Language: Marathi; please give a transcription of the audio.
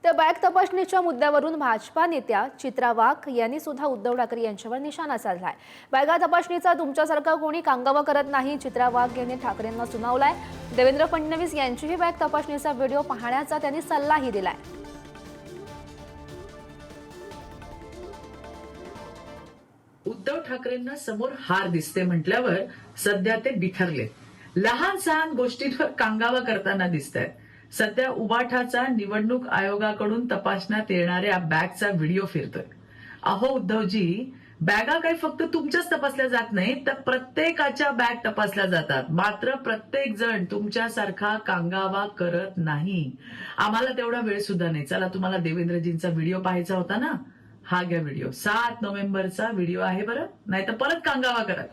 तर बॅग तपासणीच्या मुद्द्यावरून भाजपा नेत्या चित्रा वाघ यांनी सुद्धा उद्धव ठाकरे यांच्यावर निशाणा साधलाय। बॅगा तपासणीचा तुमच्यासारखा कोणी कांगावा करत नाही, चित्रा वाघ यांनी ठाकरेंना सुनावलाय। देवेंद्र फडणवीस यांचीही बॅग तपासणीचा व्हिडिओ पाहण्याचा त्यांनी सल्लाही दिलाय। उद्धव ठाकरेंना समोर हार दिसते म्हटल्यावर सध्या ते बिथरले, लहान सहान गोष्टींवर कांगावा करताना दिसत आहेत। सध्या उबाठाचा निवडणूक आयोगाकडून तपासण्यात येणाऱ्या बॅगचा व्हिडिओ फिरतोय। अहो उद्धवजी, बॅगा काही फक्त तुमच्याच तपासल्या जात नाही, तर प्रत्येकाच्या बॅग तपासल्या जातात। मात्र प्रत्येक जण तुमच्यासारखा कांगावा करत नाही। आम्हाला तेवढा वेळ सुद्धा नाही। चला, तुम्हाला देवेंद्रजींचा व्हिडिओ पाहायचा होता ना, हा घ्या व्हिडिओ। 7 नोव्हेंबरचा व्हिडिओ आहे बरं, नाही तर परत कांगावा करत।